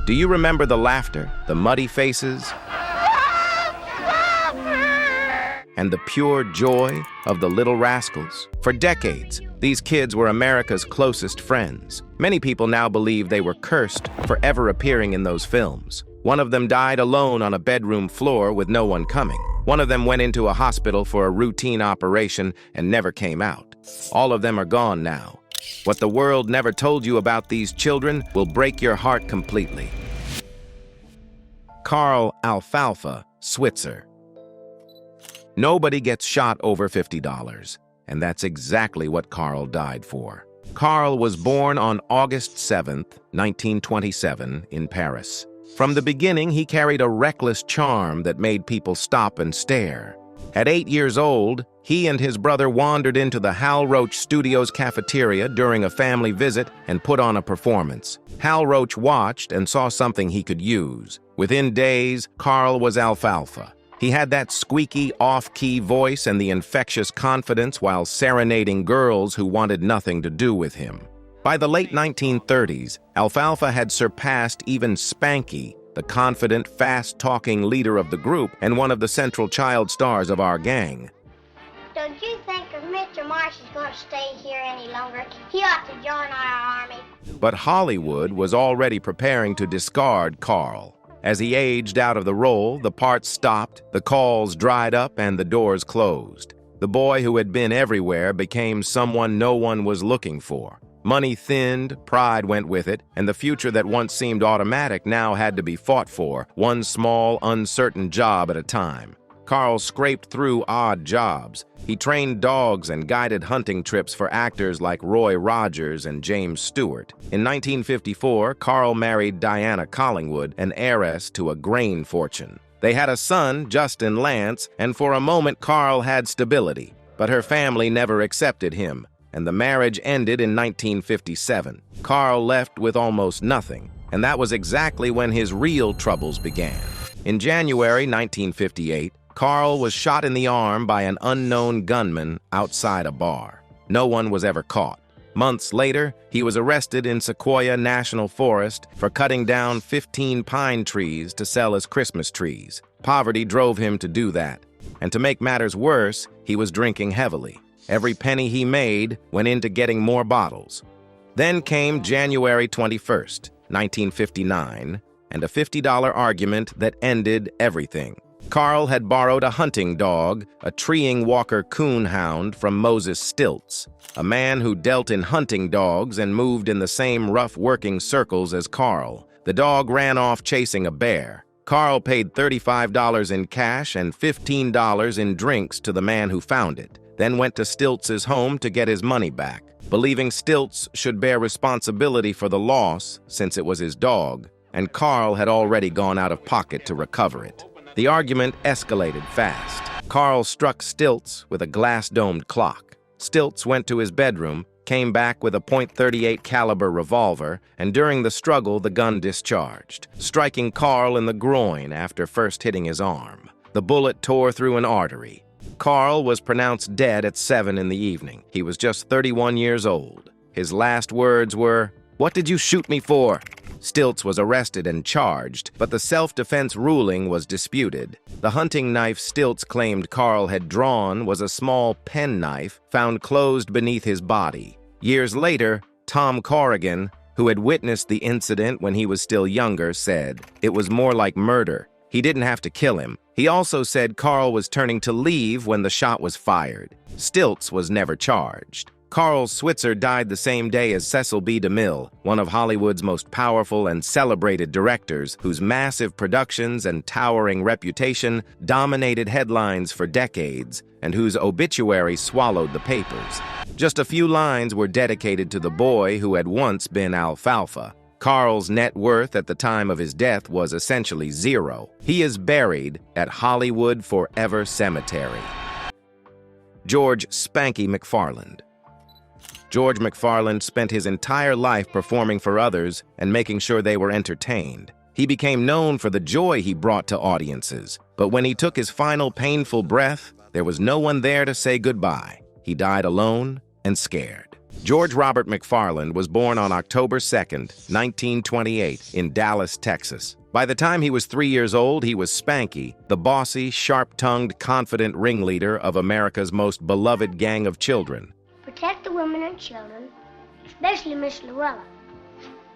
Do you remember the laughter, the muddy faces, and the pure joy of the Little Rascals? For decades, these kids were America's closest friends. Many people now believe they were cursed for ever appearing in those films. One of them died alone on a bedroom floor with no one coming. One of them went into a hospital for a routine operation and never came out. All of them are gone now. What the world never told you about these children will break your heart completely. Carl Alfalfa Switzer. Nobody gets shot over $50, and that's exactly what Carl died for. Carl was born on August 7th, 1927, in Paris. From the beginning, he carried a reckless charm that made people stop and stare. At 8 years old, he and his brother wandered into the Hal Roach Studios cafeteria during a family visit and put on a performance. Hal Roach watched and saw something he could use. Within days, Carl was Alfalfa. He had that squeaky, off-key voice and the infectious confidence while serenading girls who wanted nothing to do with him. By the late 1930s, Alfalfa had surpassed even Spanky, the confident, fast-talking leader of the group and one of the central child stars of our gang. Don't you think if Mr. Marsh is going to stay here any longer, he ought to join our army? But Hollywood was already preparing to discard Carl. As he aged out of the role, the parts stopped, the calls dried up, and the doors closed. The boy who had been everywhere became someone no one was looking for. Money thinned, pride went with it, and the future that once seemed automatic now had to be fought for, one small, uncertain job at a time. Carl scraped through odd jobs. He trained dogs and guided hunting trips for actors like Roy Rogers and James Stewart. In 1954, Carl married Diana Collingwood, an heiress to a grain fortune. They had a son, Justin Lance, and for a moment Carl had stability. But her family never accepted him, and the marriage ended in 1957. Carl left with almost nothing, and that was exactly when his real troubles began. In January 1958, Carl was shot in the arm by an unknown gunman outside a bar. No one was ever caught. Months later, he was arrested in Sequoia National Forest for cutting down 15 pine trees to sell as Christmas trees. Poverty drove him to do that. And to make matters worse, he was drinking heavily. Every penny he made went into getting more bottles. Then came January 21st, 1959, and a $50 argument that ended everything. Carl had borrowed a hunting dog, a treeing Walker coon hound from Moses Stilts, a man who dealt in hunting dogs and moved in the same rough working circles as Carl. The dog ran off chasing a bear. Carl paid $35 in cash and $15 in drinks to the man who found it, then went to Stilts' home to get his money back, believing Stilts should bear responsibility for the loss since it was his dog, and Carl had already gone out of pocket to recover it. The argument escalated fast. Carl struck Stilts with a glass-domed clock. Stilts went to his bedroom, came back with a .38 caliber revolver, and during the struggle, the gun discharged, striking Carl in the groin after first hitting his arm. The bullet tore through an artery. Carl was pronounced dead at 7 in the evening. He was just 31 years old. His last words were, "What did you shoot me for?" Stilts was arrested and charged, but the self-defense ruling was disputed. The hunting knife Stilts claimed Carl had drawn was a small penknife found closed beneath his body. Years later, Tom Corrigan, who had witnessed the incident when he was still younger, said, "It was more like murder. He didn't have to kill him." He also said Carl was turning to leave when the shot was fired. Stilts was never charged. Carl Switzer died the same day as Cecil B. DeMille, one of Hollywood's most powerful and celebrated directors, whose massive productions and towering reputation dominated headlines for decades, and whose obituary swallowed the papers. Just a few lines were dedicated to the boy who had once been Alfalfa. Carl's net worth at the time of his death was essentially zero. He is buried at Hollywood Forever Cemetery. George Spanky McFarland. George McFarland spent his entire life performing for others and making sure they were entertained. He became known for the joy he brought to audiences, but when he took his final painful breath, there was no one there to say goodbye. He died alone and scared. George Robert McFarland was born on October 2nd, 1928, in Dallas, Texas. By the time he was 3 years old, he was Spanky, the bossy, sharp-tongued, confident ringleader of America's most beloved gang of children. Protect the women and children, especially Miss Luella.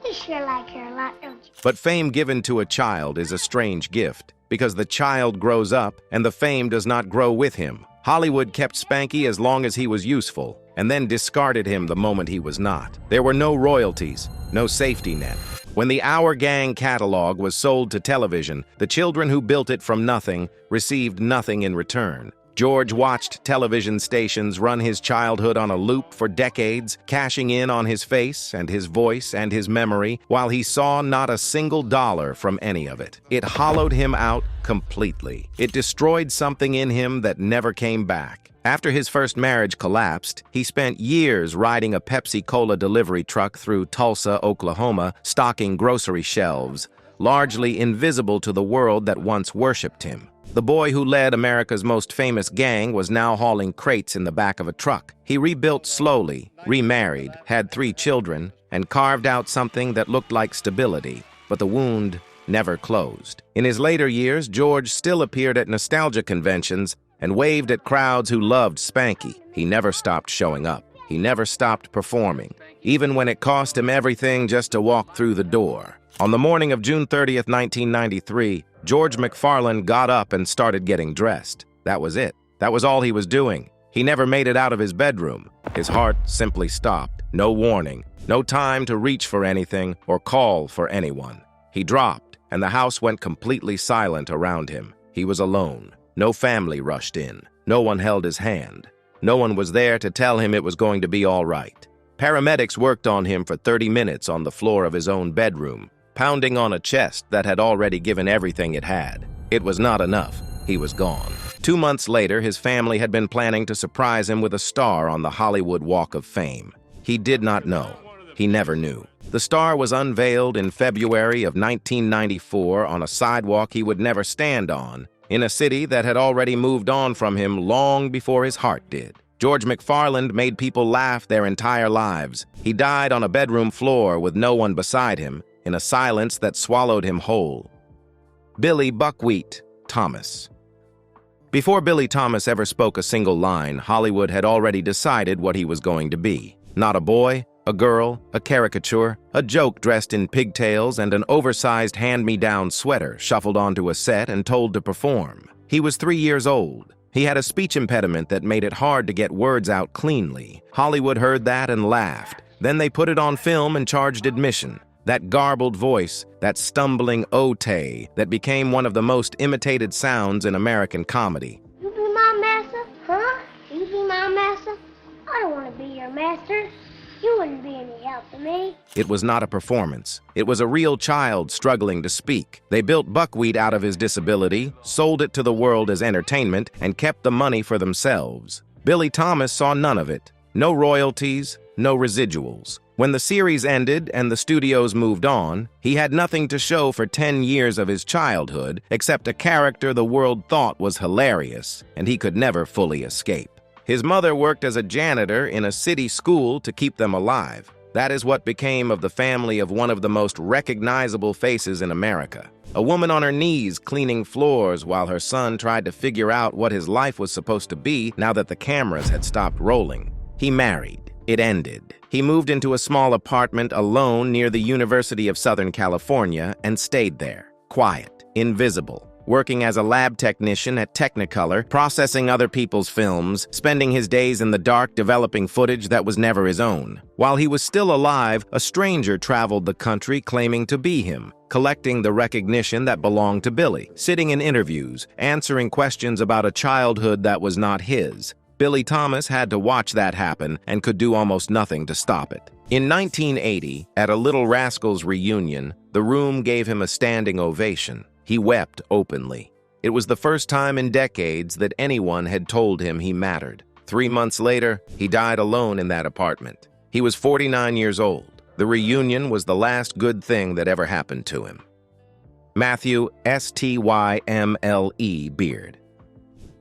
You sure like her a lot, don't you? But fame given to a child is a strange gift, because the child grows up and the fame does not grow with him. Hollywood kept Spanky as long as he was useful, and then discarded him the moment he was not. There were no royalties, no safety net. When the Our Gang catalog was sold to television, the children who built it from nothing received nothing in return. George watched television stations run his childhood on a loop for decades, cashing in on his face and his voice and his memory, while he saw not a single dollar from any of it. It hollowed him out completely. It destroyed something in him that never came back. After his first marriage collapsed, he spent years riding a Pepsi-Cola delivery truck through Tulsa, Oklahoma, stocking grocery shelves, largely invisible to the world that once worshipped him. The boy who led America's most famous gang was now hauling crates in the back of a truck. He rebuilt slowly, remarried, had 3 children, and carved out something that looked like stability, but the wound never closed. In his later years, George still appeared at nostalgia conventions and waved at crowds who loved Spanky. He never stopped showing up. He never stopped performing, even when it cost him everything just to walk through the door. On the morning of June 30th, 1993, George McFarland got up and started getting dressed. That was it. That was all he was doing. He never made it out of his bedroom. His heart simply stopped. No warning. No time to reach for anything or call for anyone. He dropped, and the house went completely silent around him. He was alone. No family rushed in. No one held his hand. No one was there to tell him it was going to be all right. Paramedics worked on him for 30 minutes on the floor of his own bedroom, pounding on a chest that had already given everything it had. It was not enough. He was gone. 2 months later, his family had been planning to surprise him with a star on the Hollywood Walk of Fame. He did not know. He never knew. The star was unveiled in February of 1994 on a sidewalk he would never stand on, in a city that had already moved on from him long before his heart did. George McFarland made people laugh their entire lives. He died on a bedroom floor with no one beside him, in a silence that swallowed him whole. Billy Buckwheat Thomas. Before Billy Thomas ever spoke a single line, Hollywood had already decided what he was going to be. Not a boy, a girl, a caricature, a joke dressed in pigtails and an oversized hand-me-down sweater shuffled onto a set and told to perform. He was 3 years old. He had a speech impediment that made it hard to get words out cleanly. Hollywood heard that and laughed. Then they put it on film and charged admission. That garbled voice, that stumbling ote that became one of the most imitated sounds in American comedy. You be my master? Huh? You be my master? I don't want to be your master. You wouldn't be any help to me. It was not a performance. It was a real child struggling to speak. They built Buckwheat out of his disability, sold it to the world as entertainment, and kept the money for themselves. Billy Thomas saw none of it. No royalties, no residuals. When the series ended and the studios moved on, he had nothing to show for 10 years of his childhood except a character the world thought was hilarious, and he could never fully escape. His mother worked as a janitor in a city school to keep them alive. That is what became of the family of one of the most recognizable faces in America. A woman on her knees cleaning floors while her son tried to figure out what his life was supposed to be now that the cameras had stopped rolling. He married. It ended. He moved into a small apartment alone near the University of Southern California and stayed there, quiet, invisible, working as a lab technician at Technicolor, processing other people's films, spending his days in the dark developing footage that was never his own. While he was still alive, a stranger traveled the country claiming to be him, collecting the recognition that belonged to Billy, sitting in interviews, answering questions about a childhood that was not his. Billy Thomas had to watch that happen and could do almost nothing to stop it. In 1980, at a Little Rascals reunion, the room gave him a standing ovation. He wept openly. It was the first time in decades that anyone had told him he mattered. 3 months later, he died alone in that apartment. He was 49 years old. The reunion was the last good thing that ever happened to him. Matthew Stymle Beard.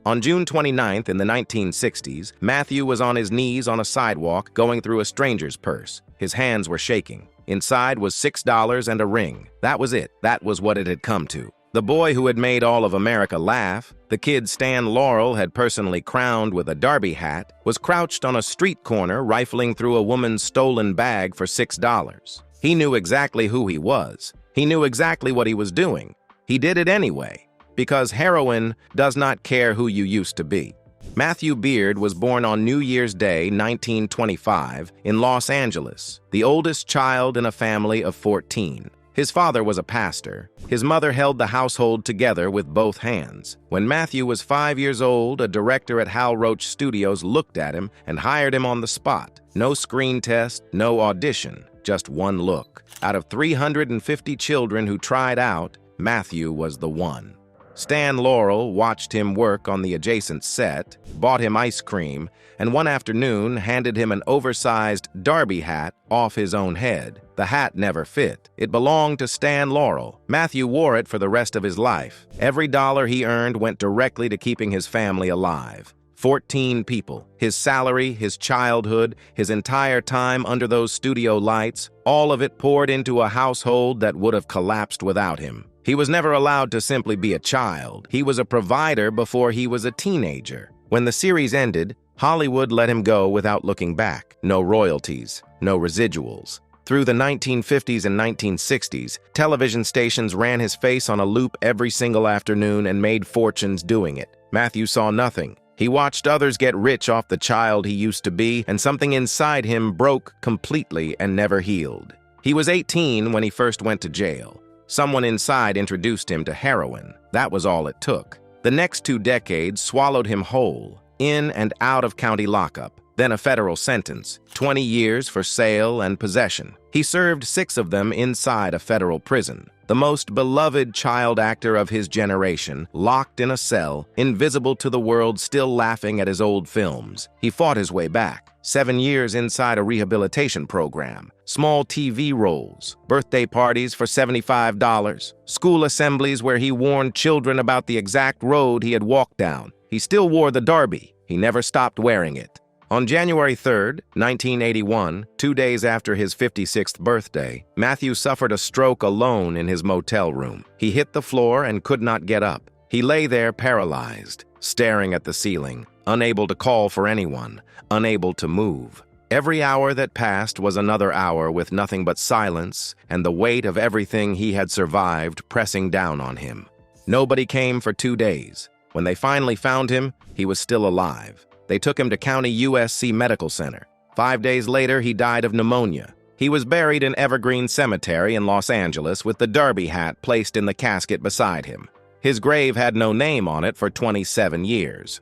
On June 29th in the 1960s, Matthew was on his knees on a sidewalk going through a stranger's purse. His hands were shaking. Inside was $6 and a ring. That was it. That was what it had come to. The boy who had made all of America laugh, the kid Stan Laurel had personally crowned with a derby hat, was crouched on a street corner rifling through a woman's stolen bag for $6. He knew exactly who he was. He knew exactly what he was doing. He did it anyway, because heroin does not care who you used to be. Matthew Beard was born on New Year's Day, 1925, in Los Angeles, the oldest child in a family of 14. His father was a pastor. His mother held the household together with both hands. When Matthew was 5 years old, a director at Hal Roach Studios looked at him and hired him on the spot. No screen test, no audition, just one look. Out of 350 children who tried out, Matthew was the one. Stan Laurel watched him work on the adjacent set, bought him ice cream, and one afternoon handed him an oversized derby hat off his own head. The hat never fit. It belonged to Stan Laurel. Matthew wore it for the rest of his life. Every dollar he earned went directly to keeping his family alive. 14 people. His salary, his childhood, his entire time under those studio lights, all of it poured into a household that would have collapsed without him. He was never allowed to simply be a child. He was a provider before he was a teenager. When the series ended, Hollywood let him go without looking back. No royalties, no residuals. Through the 1950s and 1960s, television stations ran his face on a loop every single afternoon and made fortunes doing it. Matthew saw nothing. He watched others get rich off the child he used to be, and something inside him broke completely and never healed. He was 18 when he first went to jail. Someone inside introduced him to heroin. That was all it took. The next 2 decades swallowed him whole, in and out of county lockup, then a federal sentence, 20 years for sale and possession. He served 6 of them inside a federal prison. The most beloved child actor of his generation, locked in a cell, invisible to the world, still laughing at his old films. He fought his way back. 7 years inside a rehabilitation program, small TV roles, birthday parties for $75, school assemblies where he warned children about the exact road he had walked down. He still wore the derby. He never stopped wearing it. On January 3rd, 1981, 2 days after his 56th birthday, Matthew suffered a stroke alone in his motel room. He hit the floor and could not get up. He lay there paralyzed, staring at the ceiling, unable to call for anyone, unable to move. Every hour that passed was another hour with nothing but silence and the weight of everything he had survived pressing down on him. Nobody came for 2 days. When they finally found him, he was still alive. They took him to County USC Medical Center. 5 days later, he died of pneumonia. He was buried in Evergreen Cemetery in Los Angeles with the derby hat placed in the casket beside him. His grave had no name on it for 27 years.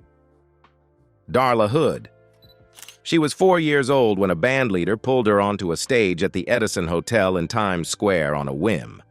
Darla Hood. She was 4 years old when a bandleader pulled her onto a stage at the Edison Hotel in Times Square on a whim.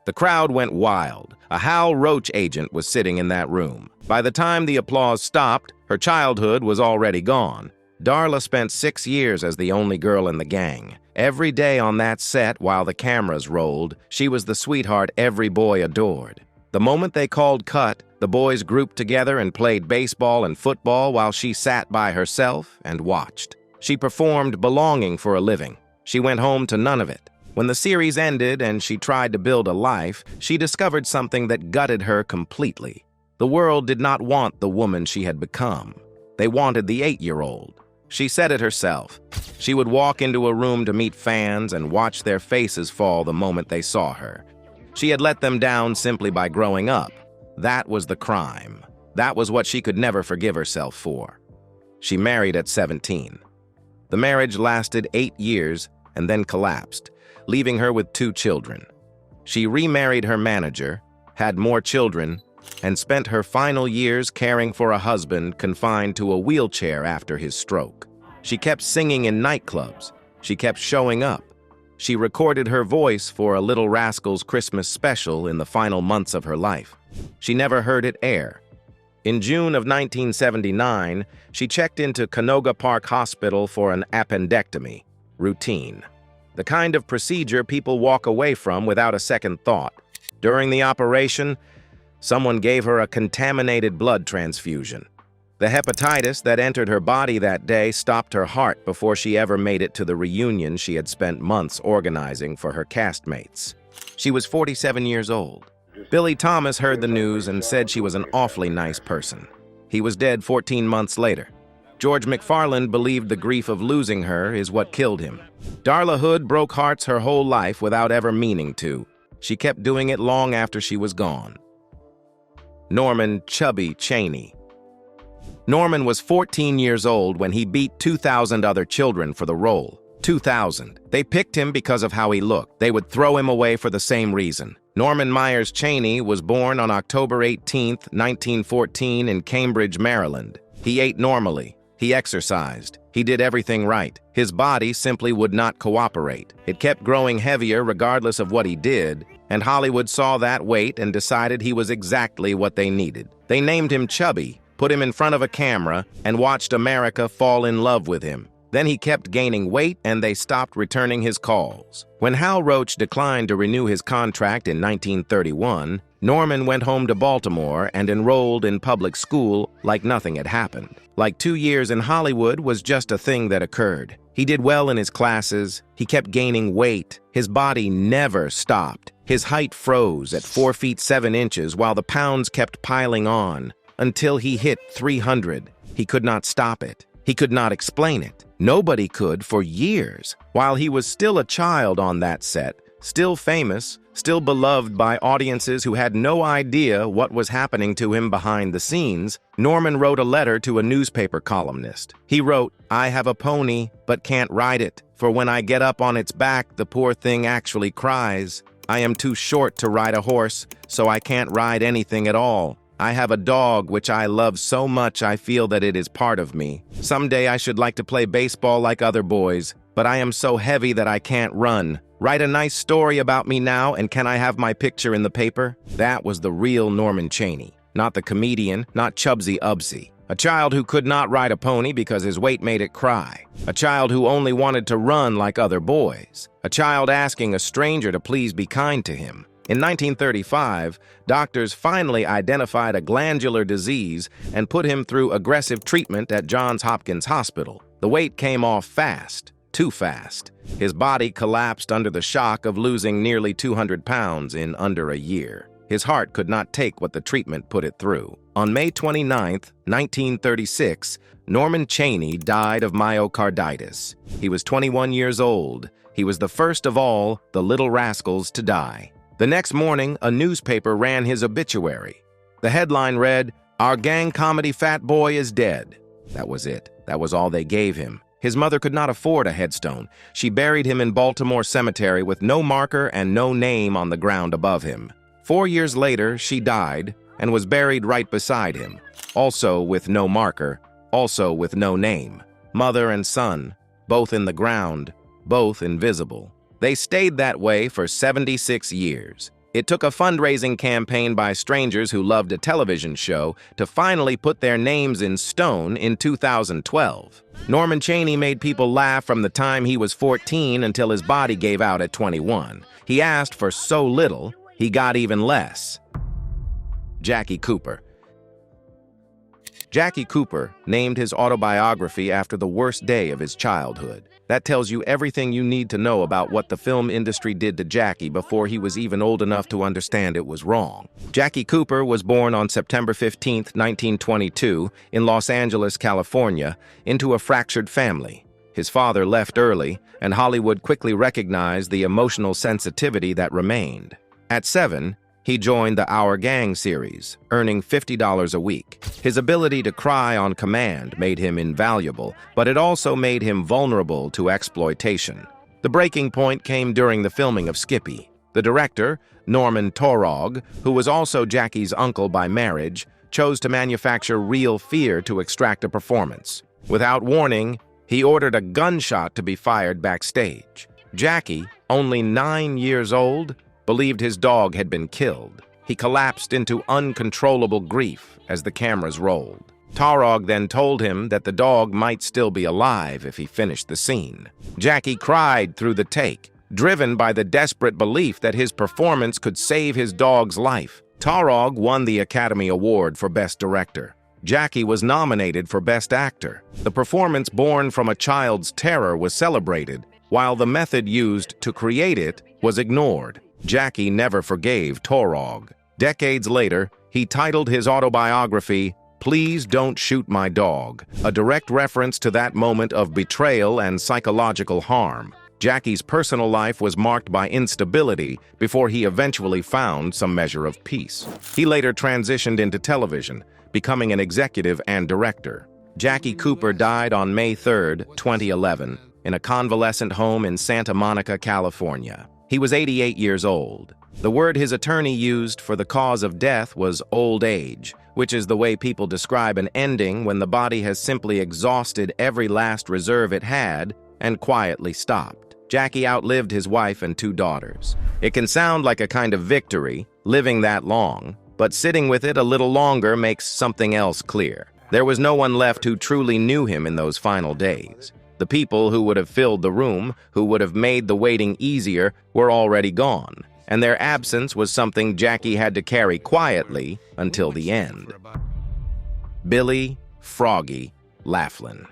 The crowd went wild. A Hal Roach agent was sitting in that room. By the time the applause stopped, her childhood was already gone. Darla spent 6 years as the only girl in the gang. Every day on that set while the cameras rolled, she was the sweetheart every boy adored. The moment they called cut, the boys grouped together and played baseball and football while she sat by herself and watched. She performed belonging for a living. She went home to none of it. When the series ended and she tried to build a life, she discovered something that gutted her completely. The world did not want the woman she had become. They wanted the 8-year-old. She said it herself. She would walk into a room to meet fans and watch their faces fall the moment they saw her. She had let them down simply by growing up. That was the crime. That was what she could never forgive herself for. She married at 17. The marriage lasted 8 years and then collapsed, leaving her with 2 children. She remarried her manager, had more children, and spent her final years caring for a husband confined to a wheelchair after his stroke. She kept singing in nightclubs. She kept showing up. She recorded her voice for a Little Rascals Christmas special in the final months of her life. She never heard it air. In June of 1979, she checked into Canoga Park Hospital for an appendectomy, routine. The kind of procedure people walk away from without a second thought. During the operation, someone gave her a contaminated blood transfusion. The hepatitis that entered her body that day stopped her heart before she ever made it to the reunion she had spent months organizing for her castmates. She was 47 years old. Billy Thomas heard the news and said she was an awfully nice person. He was dead 14 months later. George McFarland believed the grief of losing her is what killed him. Darla Hood broke hearts her whole life without ever meaning to. She kept doing it long after she was gone. Norman "Chubby" Cheney. Norman was 14 years old when he beat 2,000 other children for the role. 2,000. They picked him because of how he looked. They would throw him away for the same reason. Norman Myers Cheney was born on October 18, 1914 in Cambridge, Maryland. He ate normally. He exercised. He did everything right. His body simply would not cooperate. It kept growing heavier regardless of what he did, and Hollywood saw that weight and decided he was exactly what they needed. They named him Chubby, put him in front of a camera, and watched America fall in love with him. Then he kept gaining weight, and they stopped returning his calls. When Hal Roach declined to renew his contract in 1931, Norman went home to Baltimore and enrolled in public school like nothing had happened. Like 2 years in Hollywood was just a thing that occurred. He did well in his classes. He kept gaining weight. His body never stopped. His height froze at 4 feet 7 inches while the pounds kept piling on until he hit 300. He could not stop it. He could not explain it. Nobody could for years. While he was still a child on that set, still famous, still beloved by audiences who had no idea what was happening to him behind the scenes, Norman wrote a letter to a newspaper columnist. He wrote, "I have a pony, but can't ride it. For when I get up on its back, the poor thing actually cries. I am too short to ride a horse, so I can't ride anything at all. I have a dog which I love so much I feel that it is part of me. Someday I should like to play baseball like other boys, but I am so heavy that I can't run. Write a nice story about me now, and can I have my picture in the paper?" That was the real Norman Cheney, not the comedian, not Chubsy Ubsy. A child who could not ride a pony because his weight made it cry. A child who only wanted to run like other boys. A child asking a stranger to please be kind to him. In 1935, doctors finally identified a glandular disease and put him through aggressive treatment at Johns Hopkins Hospital. The weight came off fast, too fast. His body collapsed under the shock of losing nearly 200 pounds in under a year. His heart could not take what the treatment put it through. On May 29, 1936, Norman Cheney died of myocarditis. He was 21 years old. He was the first of all the Little Rascals to die. The next morning, a newspaper ran his obituary. The headline read, "Our gang comedy fat boy is dead." That was it. That was all they gave him. His mother could not afford a headstone. She buried him in Baltimore Cemetery with no marker and no name on the ground above him. 4 years later, she died and was buried right beside him, also with no marker, also with no name. Mother and son, both in the ground, both invisible. They stayed that way for 76 years. It took a fundraising campaign by strangers who loved a television show to finally put their names in stone in 2012. Norman Cheney made people laugh from the time he was 14 until his body gave out at 21. He asked for so little, he got even less. Jackie Cooper. Jackie Cooper named his autobiography after the worst day of his childhood. That tells you everything you need to know about what the film industry did to Jackie before he was even old enough to understand it was wrong. Jackie Cooper was born on September 15, 1922, in Los Angeles, California, into a fractured family. His father left early, and Hollywood quickly recognized the emotional sensitivity that remained. At 7, he joined the Our Gang series, earning $50 a week. His ability to cry on command made him invaluable, but it also made him vulnerable to exploitation. The breaking point came during the filming of Skippy. The director, Norman Taurog, who was also Jackie's uncle by marriage, chose to manufacture real fear to extract a performance. Without warning, he ordered a gunshot to be fired backstage. Jackie, only 9 years old, believed his dog had been killed. He collapsed into uncontrollable grief as the cameras rolled. Taurog then told him that the dog might still be alive if he finished the scene. Jackie cried through the take, driven by the desperate belief that his performance could save his dog's life. Taurog won the Academy Award for Best Director. Jackie was nominated for Best Actor. The performance born from a child's terror was celebrated, while the method used to create it was ignored. Jackie never forgave Torog. Decades later, he titled his autobiography, "Please Don't Shoot My Dog," a direct reference to that moment of betrayal and psychological harm. Jackie's personal life was marked by instability before he eventually found some measure of peace. He later transitioned into television, becoming an executive and director. Jackie Cooper died on May 3, 2011, in a convalescent home in Santa Monica, California. He was 88 years old. The word his attorney used for the cause of death was old age, which is the way people describe an ending when the body has simply exhausted every last reserve it had and quietly stopped. Jackie outlived his wife and 2 daughters. It can sound like a kind of victory, living that long, but sitting with it a little longer makes something else clear. There was no one left who truly knew him in those final days. The people who would have filled the room, who would have made the waiting easier, were already gone, and their absence was something Jackie had to carry quietly until the end. Billy "Froggy" Laughlin.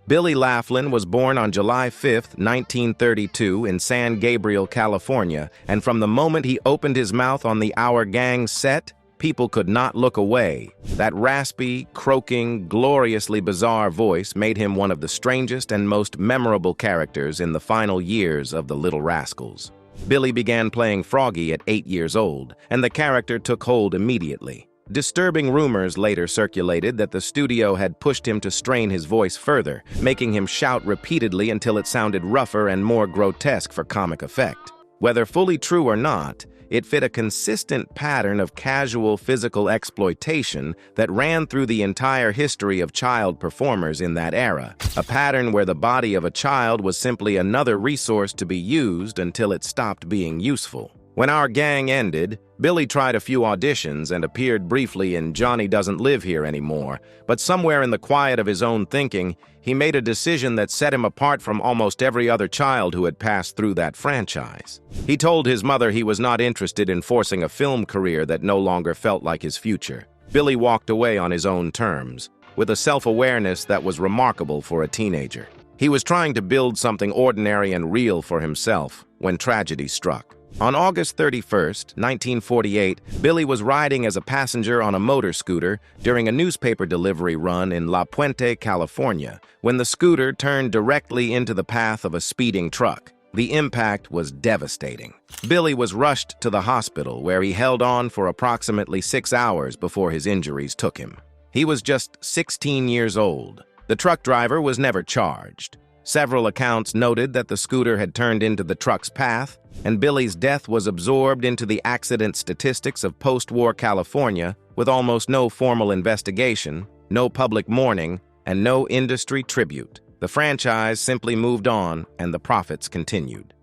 Billy Laughlin was born on July 5, 1932 in San Gabriel, California, and from the moment he opened his mouth on the Our Gang set, people could not look away. That raspy, croaking, gloriously bizarre voice made him one of the strangest and most memorable characters in the final years of the Little Rascals. Billy began playing Froggy at 8 years old, and the character took hold immediately. Disturbing rumors later circulated that the studio had pushed him to strain his voice further, making him shout repeatedly until it sounded rougher and more grotesque for comic effect. Whether fully true or not, it fit a consistent pattern of casual physical exploitation that ran through the entire history of child performers in that era, a pattern where the body of a child was simply another resource to be used until it stopped being useful. When Our Gang ended, Billy tried a few auditions and appeared briefly in Johnny Doesn't Live Here Anymore, but somewhere in the quiet of his own thinking, he made a decision that set him apart from almost every other child who had passed through that franchise. He told his mother he was not interested in forcing a film career that no longer felt like his future. Billy walked away on his own terms, with a self-awareness that was remarkable for a teenager. He was trying to build something ordinary and real for himself when tragedy struck. On August 31, 1948, Billy was riding as a passenger on a motor scooter during a newspaper delivery run in La Puente, California, when the scooter turned directly into the path of a speeding truck. The impact was devastating. Billy was rushed to the hospital, where he held on for approximately 6 hours before his injuries took him. He was just 16 years old. The truck driver was never charged. Several accounts noted that the scooter had turned into the truck's path, and Billy's death was absorbed into the accident statistics of post-war California with almost no formal investigation, no public mourning, and no industry tribute. The franchise simply moved on, and the profits continued.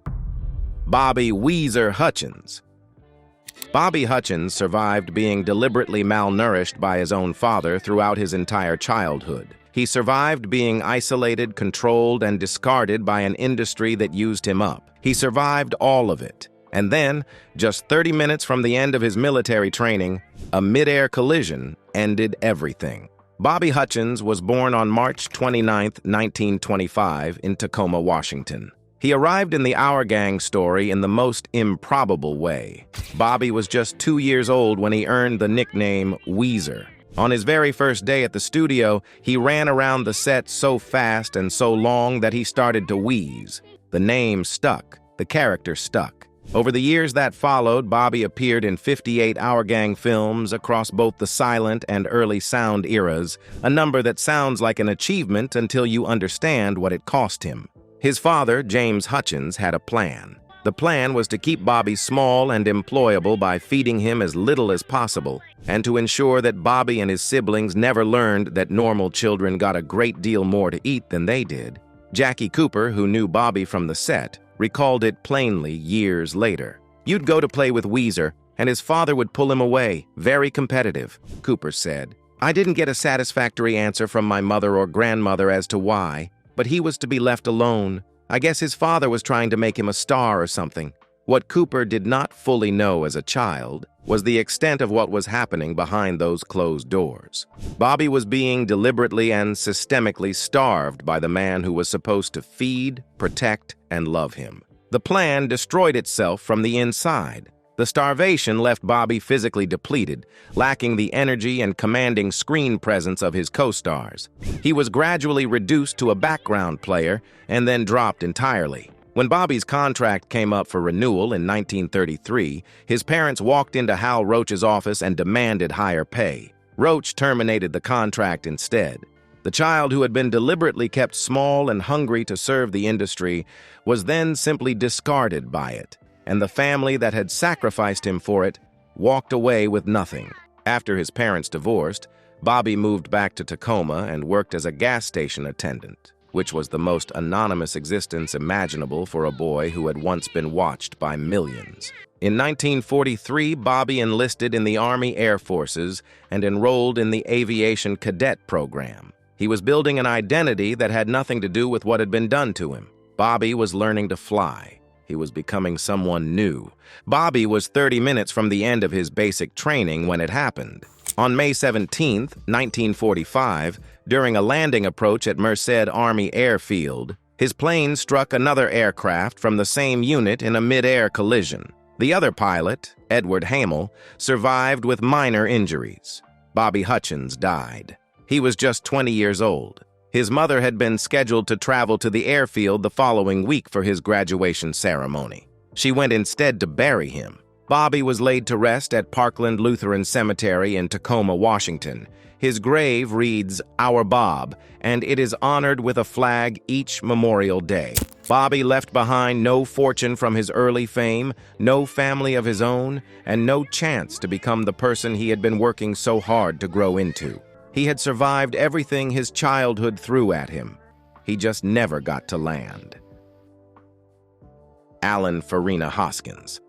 Bobby "Weezer" Hutchins. Bobby Hutchins survived being deliberately malnourished by his own father throughout his entire childhood. He survived being isolated, controlled, and discarded by an industry that used him up. He survived all of it. And then, just 30 minutes from the end of his military training, a mid-air collision ended everything. Bobby Hutchins was born on March 29, 1925, in Tacoma, Washington. He arrived in the Our Gang story in the most improbable way. Bobby was just 2 years old when he earned the nickname Weezer. On his very first day at the studio, he ran around the set so fast and so long that he started to wheeze. The name stuck. The character stuck. Over the years that followed, Bobby appeared in 58 Our Gang films across both the silent and early sound eras, a number that sounds like an achievement until you understand what it cost him. His father, James Hutchins, had a plan. The plan was to keep Bobby small and employable by feeding him as little as possible, and to ensure that Bobby and his siblings never learned that normal children got a great deal more to eat than they did. Jackie Cooper, who knew Bobby from the set, recalled it plainly years later. "You'd go to play with Weezer, and his father would pull him away, very competitive," Cooper said. "I didn't get a satisfactory answer from my mother or grandmother as to why, but he was to be left alone. I guess his father was trying to make him a star or something." What Cooper did not fully know as a child was the extent of what was happening behind those closed doors. Bobby was being deliberately and systemically starved by the man who was supposed to feed, protect, and love him. The plan destroyed itself from the inside. The starvation left Bobby physically depleted, lacking the energy and commanding screen presence of his co-stars. He was gradually reduced to a background player and then dropped entirely. When Bobby's contract came up for renewal in 1933, his parents walked into Hal Roach's office and demanded higher pay. Roach terminated the contract instead. The child who had been deliberately kept small and hungry to serve the industry was then simply discarded by it, and the family that had sacrificed him for it walked away with nothing. After his parents divorced, Bobby moved back to Tacoma and worked as a gas station attendant, which was the most anonymous existence imaginable for a boy who had once been watched by millions. In 1943, Bobby enlisted in the Army Air Forces and enrolled in the Aviation Cadet Program. He was building an identity that had nothing to do with what had been done to him. Bobby was learning to fly. He was becoming someone new. Bobby was 30 minutes from the end of his basic training when it happened. On May 17, 1945, during a landing approach at Merced Army Airfield, his plane struck another aircraft from the same unit in a mid-air collision. The other pilot, Edward Hamel, survived with minor injuries. Bobby Hutchkins died. He was just 20 years old. His mother had been scheduled to travel to the airfield the following week for his graduation ceremony. She went instead to bury him. Bobby was laid to rest at Parkland Lutheran Cemetery in Tacoma, Washington. His grave reads, "Our Bob," and it is honored with a flag each Memorial Day. Bobby left behind no fortune from his early fame, no family of his own, and no chance to become the person he had been working so hard to grow into. He had survived everything his childhood threw at him. He just never got to land. Allan Hoskins.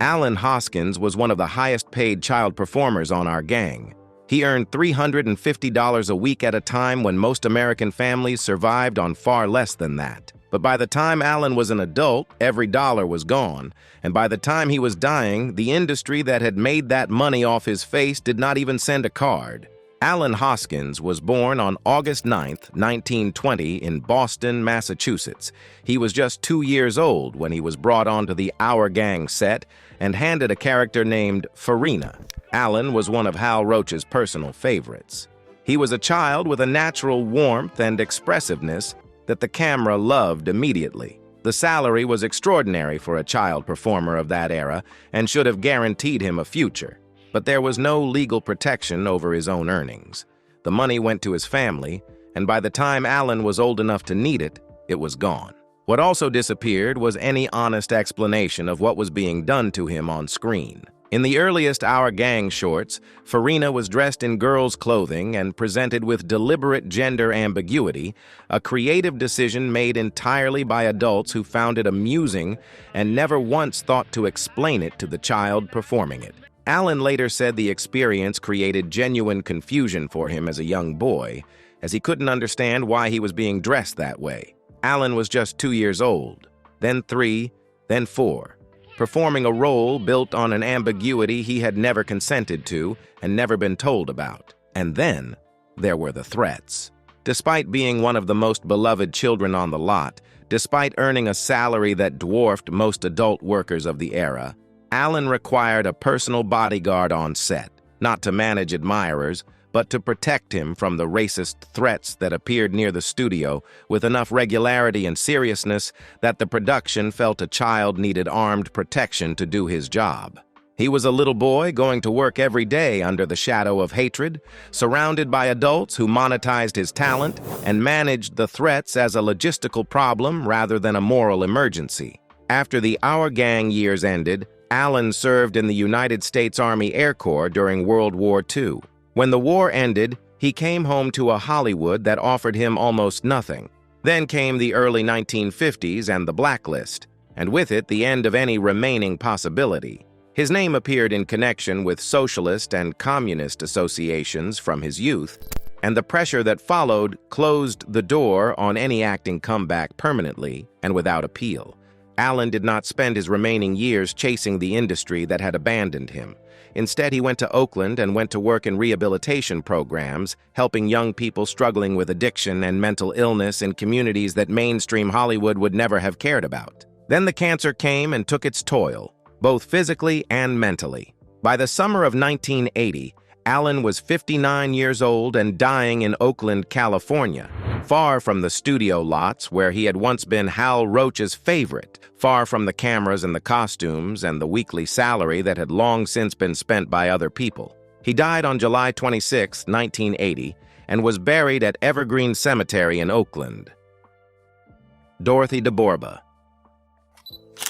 Allan Hoskins was one of the highest-paid child performers on our gang. He earned $350 a week at a time when most American families survived on far less than that. But by the time Allan was an adult, every dollar was gone, and by the time he was dying, the industry that had made that money off his face did not even send a card. Allan Hoskins was born on August 9, 1920, in Boston, Massachusetts. He was just 2 years old when he was brought onto the Our Gang set and handed a character named Farina. Allan was one of Hal Roach's personal favorites. He was a child with a natural warmth and expressiveness that the camera loved immediately. The salary was extraordinary for a child performer of that era and should have guaranteed him a future. But there was no legal protection over his own earnings. The money went to his family, and by the time Allan was old enough to need it, it was gone. What also disappeared was any honest explanation of what was being done to him on screen. In the earliest Our Gang shorts, Farina was dressed in girls' clothing and presented with deliberate gender ambiguity, a creative decision made entirely by adults who found it amusing and never once thought to explain it to the child performing it. Allan later said the experience created genuine confusion for him as a young boy, as he couldn't understand why he was being dressed that way. Allan was just 2 years old, then 3, then 4. Performing a role built on an ambiguity he had never consented to and never been told about. And then there were the threats. Despite being one of the most beloved children on the lot, despite earning a salary that dwarfed most adult workers of the era, Allan required a personal bodyguard on set, not to manage admirers, but to protect him from the racist threats that appeared near the studio with enough regularity and seriousness that the production felt a child needed armed protection to do his job. He was a little boy going to work every day under the shadow of hatred, surrounded by adults who monetized his talent and managed the threats as a logistical problem rather than a moral emergency. After the Our Gang years ended, Allan served in the United States Army Air Corps during World War II. When the war ended, he came home to a Hollywood that offered him almost nothing. Then came the early 1950s and the blacklist, and with it the end of any remaining possibility. His name appeared in connection with socialist and communist associations from his youth, and the pressure that followed closed the door on any acting comeback permanently and without appeal. Allan did not spend his remaining years chasing the industry that had abandoned him. Instead, he went to Oakland and went to work in rehabilitation programs, helping young people struggling with addiction and mental illness in communities that mainstream Hollywood would never have cared about. Then the cancer came and took its toll, both physically and mentally. By the summer of 1980, Allan was 59 years old and dying in Oakland, California, far from the studio lots where he had once been Hal Roach's favorite, far from the cameras and the costumes and the weekly salary that had long since been spent by other people. He died on July 26, 1980, and was buried at Evergreen Cemetery in Oakland. Dorothy DeBorba.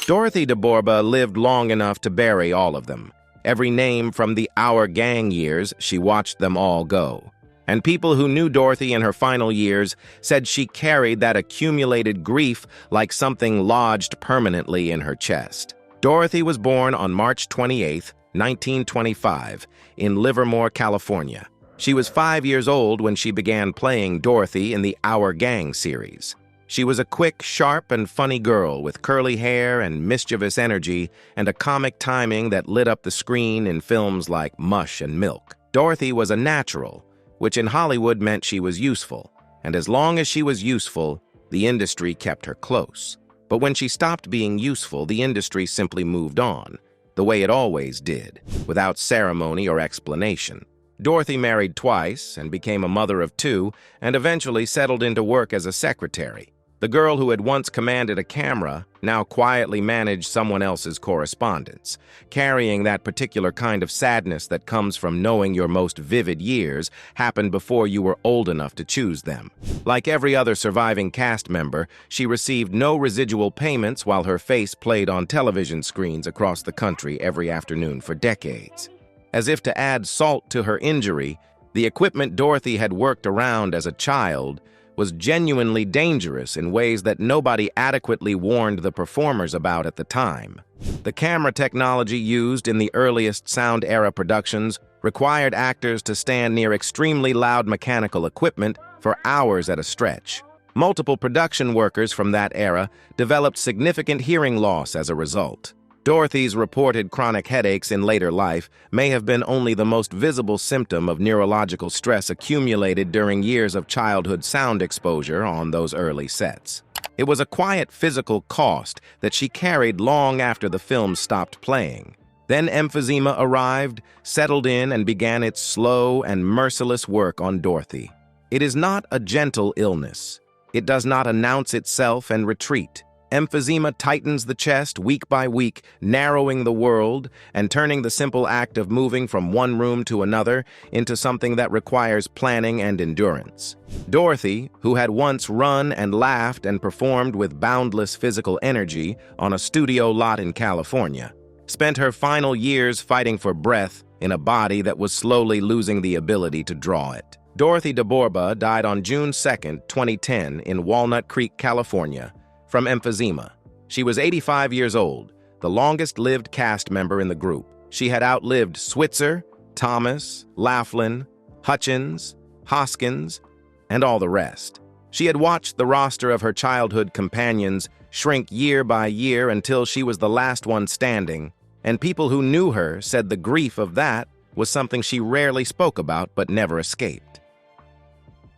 Dorothy DeBorba lived long enough to bury all of them. Every name from the Our Gang years, she watched them all go. And people who knew Dorothy in her final years said she carried that accumulated grief like something lodged permanently in her chest. Dorothy was born on March 28, 1925, in Livermore, California. She was 5 years old when she began playing Dorothy in the Our Gang series. She was a quick, sharp, and funny girl with curly hair and mischievous energy and a comic timing that lit up the screen in films like Mush and Milk. Dorothy was a natural, which in Hollywood meant she was useful, and as long as she was useful, the industry kept her close. But when she stopped being useful, the industry simply moved on, the way it always did, without ceremony or explanation. Dorothy married twice and became a mother of two and eventually settled into work as a secretary. The girl who had once commanded a camera now quietly managed someone else's correspondence, carrying that particular kind of sadness that comes from knowing your most vivid years happened before you were old enough to choose them. Like every other surviving cast member, she received no residual payments while her face played on television screens across the country every afternoon for decades. As if to add salt to her injury, the equipment Dorothy had worked around as a child was genuinely dangerous in ways that nobody adequately warned the performers about at the time. The camera technology used in the earliest sound era productions required actors to stand near extremely loud mechanical equipment for hours at a stretch. Multiple production workers from that era developed significant hearing loss as a result. Dorothy's reported chronic headaches in later life may have been only the most visible symptom of neurological stress accumulated during years of childhood sound exposure on those early sets. It was a quiet physical cost that she carried long after the film stopped playing. Then emphysema arrived, settled in, and began its slow and merciless work on Dorothy. It is not a gentle illness. It does not announce itself and retreat. Emphysema tightens the chest week by week, narrowing the world and turning the simple act of moving from one room to another into something that requires planning and endurance. Dorothy, who had once run and laughed and performed with boundless physical energy on a studio lot in California, spent her final years fighting for breath in a body that was slowly losing the ability to draw it. Dorothy DeBorba died on June 2, 2010 in Walnut Creek, California, from emphysema. She was 85 years old, the longest-lived cast member in the group. She had outlived Switzer, Thomas, Laughlin, Hutchkins, Hoskins, and all the rest. She had watched the roster of her childhood companions shrink year by year until she was the last one standing, and people who knew her said the grief of that was something she rarely spoke about but never escaped.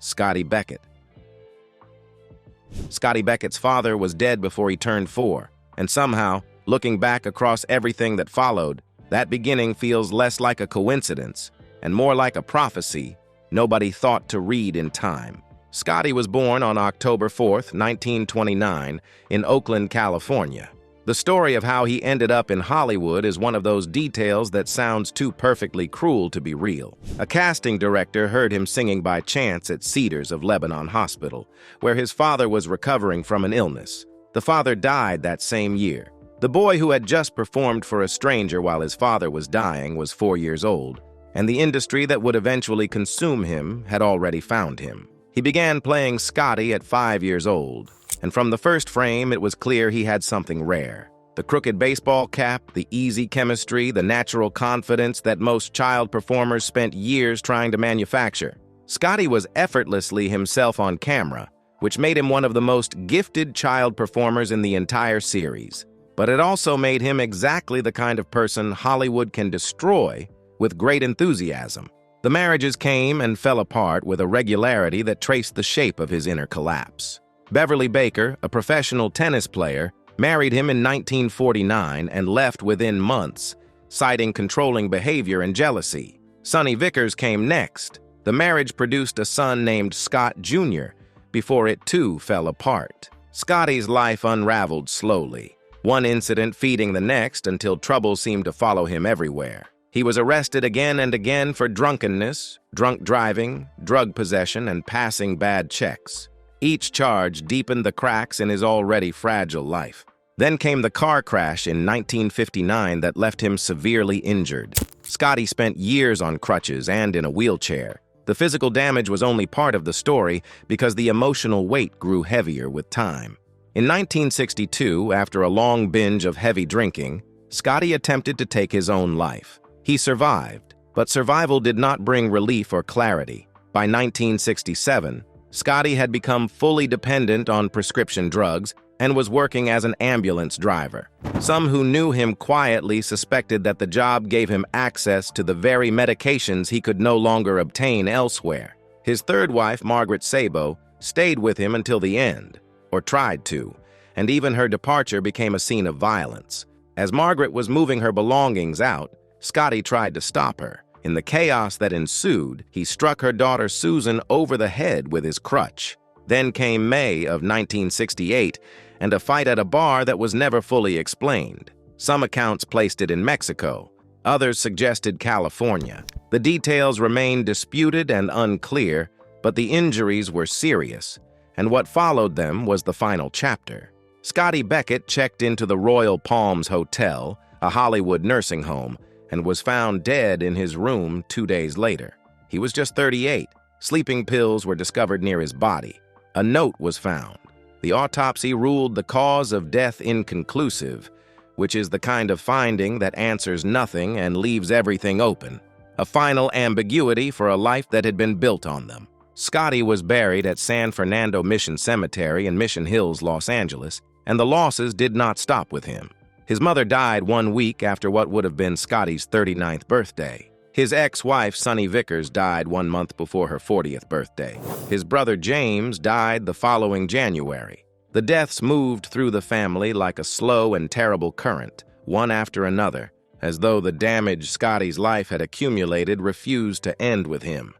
Scotty Beckett. Scotty Beckett's father was dead before he turned 4, and somehow, looking back across everything that followed, that beginning feels less like a coincidence and more like a prophecy nobody thought to read in time. Scotty was born on October 4, 1929, in Oakland, California. The story of how he ended up in Hollywood is one of those details that sounds too perfectly cruel to be real. A casting director heard him singing by chance at Cedars of Lebanon Hospital, where his father was recovering from an illness. The father died that same year. The boy who had just performed for a stranger while his father was dying was 4 years old, and the industry that would eventually consume him had already found him. He began playing Scotty at 5 years old, and from the first frame it was clear he had something rare. The crooked baseball cap, the easy chemistry, the natural confidence that most child performers spent years trying to manufacture. Scotty was effortlessly himself on camera, which made him one of the most gifted child performers in the entire series. But it also made him exactly the kind of person Hollywood can destroy with great enthusiasm. The marriages came and fell apart with a regularity that traced the shape of his inner collapse. Beverly Baker, a professional tennis player, married him in 1949 and left within months, citing controlling behavior and jealousy. Sonny Vickers came next. The marriage produced a son named Scott Jr. before it too fell apart. Scotty's life unraveled slowly, one incident feeding the next until trouble seemed to follow him everywhere. He was arrested again and again for drunkenness, drunk driving, drug possession, and passing bad checks. Each charge deepened the cracks in his already fragile life. Then came the car crash in 1959 that left him severely injured. Scotty spent years on crutches and in a wheelchair. The physical damage was only part of the story because the emotional weight grew heavier with time. In 1962, after a long binge of heavy drinking, Scotty attempted to take his own life. He survived, but survival did not bring relief or clarity. By 1967, Scotty had become fully dependent on prescription drugs and was working as an ambulance driver. Some who knew him quietly suspected that the job gave him access to the very medications he could no longer obtain elsewhere. His third wife, Margaret Sabo, stayed with him until the end, or tried to, and even her departure became a scene of violence. As Margaret was moving her belongings out, Scotty tried to stop her. In the chaos that ensued, he struck her daughter Susan over the head with his crutch. Then came May of 1968, and a fight at a bar that was never fully explained. Some accounts placed it in Mexico. Others suggested California. The details remained disputed and unclear, but the injuries were serious, and what followed them was the final chapter. Scotty Beckett checked into the Royal Palms Hotel, a Hollywood nursing home, and was found dead in his room 2 days later. He was just 38. Sleeping pills were discovered near his body. A note was found. The autopsy ruled the cause of death inconclusive, which is the kind of finding that answers nothing and leaves everything open. A final ambiguity for a life that had been built on them. Scotty was buried at San Fernando Mission Cemetery in Mission Hills, Los Angeles, and the losses did not stop with him. His mother died 1 week after what would have been Scotty's 39th birthday. His ex-wife, Sonny Vickers, died 1 month before her 40th birthday. His brother James died the following January. The deaths moved through the family like a slow and terrible current, one after another, as though the damage Scotty's life had accumulated refused to end with him.